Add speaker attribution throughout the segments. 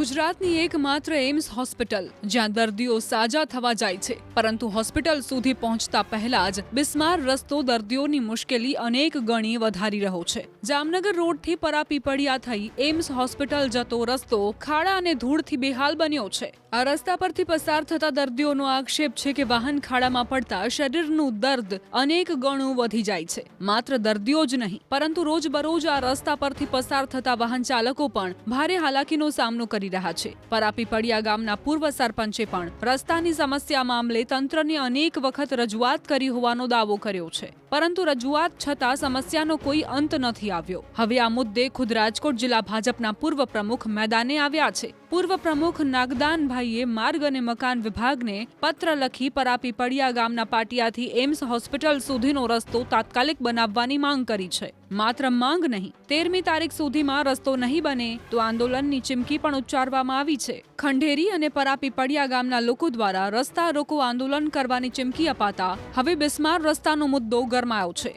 Speaker 1: ગુજરાતની એકમાત્ર AIIMS hospital જ્યાં દર્દીઓ સાજા થવા જાય છે, પરંતુ હોસ્પિટલ સુધી પહોંચતા પહેલા જ બિસ્માર રસ્તો દર્દીઓની મુશ્કેલી અનેક ગણી વધારી રહ્યો છે। જામનગર રોડથી પરાપીપળિયા થઈ એમ્સ હોસ્પિટલ જતો રસ્તો ખાડા અને ધૂળથી બેહાલ બન્યો છે। આ રસ્તા પરથી પસાર થતા દર્દીઓનો આક્ષેપ છે કે વાહન ખાડામાં પડતા શરીરનું દર્દ અનેક ગણું વધી જાય છે। માત્ર દર્દીઓ જ નહીં, પરંતુ રોજબરોજ આ રસ્તા પરથી પસાર થતા વાહન ચાલકો પણ ભારે હાલાકીનો સામનો કરી રહ્યા છે। પરાપીપળિયા ગામના પૂર્વ સરપંચે પણ રસ્તાની સમસ્યા મામલે તંત્રને અનેક વખત રજૂઆત કરી હોવાનો દાવો કર્યો છે, પરંતુ રજૂઆત છતાં સમસ્યાનો કોઈ અંત નથી આવ્યો। હવે આ મુદ્દે ખુદ રાજકોટ જિલ્લા ભાજપના પૂર્વ પ્રમુખ મેદાને આવ્યા છે। પૂર્વ પ્રમુખ નાગદાનભાઈએ માર્ગ અને મકાન વિભાગને પત્ર લખી પરાપીપળિયા ગામના પાટિયાથી એમ્સ હોસ્પિટલ સુધીનો રસ્તો તાત્કાલિક બનાવવાની માંગ કરી છે। માત્ર માંગ નહીં, 13મી તારીખ સુધીમાં રસ્તો નહીં બને તો આંદોલનની ચીમકી પણ ઉચ્ચારવામાં આવી છે। ખંડેરી અને પરાપીપળિયા ગામના લોકો દ્વારા રસ્તા રોકો આંદોલન કરવાની ચીમકી અપાતા હવે બિસ્માર રસ્તાનો મુદ્દો ગરમાયો છે।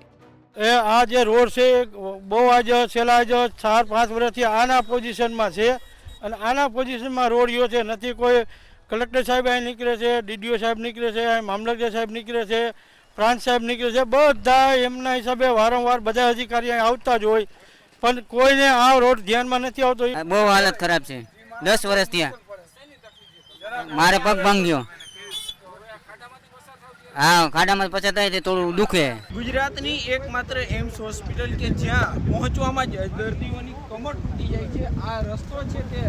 Speaker 2: આ જે રોડ છે બહુ આજ છેલ્લા 4-5 વર્ષથી આના પોઝિશનમાં છે અને આના પોઝિશનમાં રોડ ગયો છે નથી। કોઈ કલેક્ટર સાહેબ અહીં નીકળે છે, ડીડીઓ સાહેબ નીકળે છે, મામલતદાર સાહેબ નીકળે છે, પ્રાંત સાહેબ નીકળે છે, બધા એમના હિસાબે વારંવાર બધા અધિકારી અહીં આવતા જ હોય, પણ કોઈને આ રોડ ધ્યાનમાં નથી આવતો।
Speaker 3: બહુ હાલત ખરાબ છે। 10 વર્ષ થયા મારે પગ ભાંગ્યો। हाँ खाड़ा में पछात થાય થોડું દુખે।
Speaker 4: ગુજરાતની એકમાત્ર એમ્સ હોસ્પિટલ કે જ્યાં પહોંચવામાં જ દર્દીઓની કમર તૂટી જાય છે। આ રસ્તો છે તે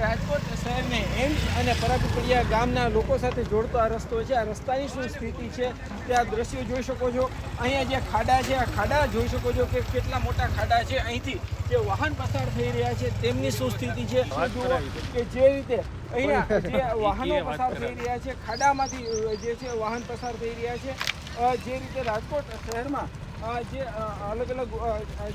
Speaker 4: રાજકોટ શહેરને એમ્સ અને પરાપીપળિયા ગામના લોકો સાથે જોડતો આ રસ્તો છે। આ રસ્તાની શું સ્થિતિ છે તે આ દ્રશ્યો જોઈ શકો છો। અહીંયા જે ખાડા છે આ ખાડા જોઈ શકો છો કે કેટલા મોટા ખાડા છે। અહીંથી જે વાહન પસાર થઈ રહ્યા છે તેમની શું સ્થિતિ છે કે જે રીતે અહીંયા જે વાહનો પસાર થઈ રહ્યા છે ખાડામાંથી જે છે વાહન પસાર થઈ રહ્યા છે। જે રીતે રાજકોટ શહેરમાં જે અલગ અલગ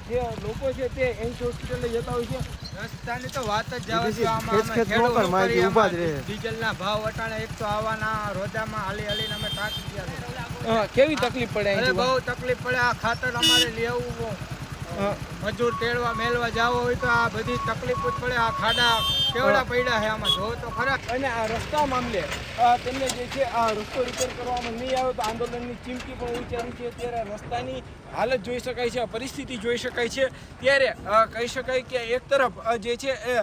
Speaker 4: જે લોકો છે તે એમ્સ હોસ્પિટલે જતા હોય છે। રસ્તાની તો વાત જ જવા દો। આમાં ડીઝલના ભાવ વટાણે એક તો આવવાના રોજામાં હાલીને અમે થાકી ગયા। કેવી તકલીફ પડે? બહુ તકલીફ પડે। આ ખાતર અમારે લેવું, મજૂર તેડવા મેળવા જાવ હોય તો આ બધી તકલીફ જ પડે। આ ખાડા કેવડા પડ્યા છે આમાં જો તો ખરા। અને આ રસ્તા મામલે તેમને જે છે આ રસ્તો રિપેર કરવામાં નહીં આવે તો આંદોલનની ચીમકી પણ ઉચ્ચારી છે। ત્યારે રસ્તાની હાલત જોઈ શકાય છે, પરિસ્થિતિ જોઈ શકાય છે। ત્યારે કહી શકાય કે એક તરફ જે છે એ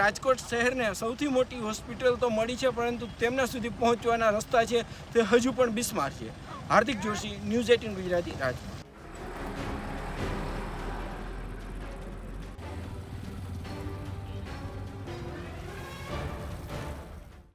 Speaker 4: રાજકોટ શહેરને સૌથી મોટી હોસ્પિટલ તો મળી છે, પરંતુ તેમના સુધી પહોંચવાના રસ્તા છે તે હજુ પણ બિસ્માર છે। હાર્દિક જોશી, ન્યૂઝ 18 ગુજરાતી, રાજકોટ।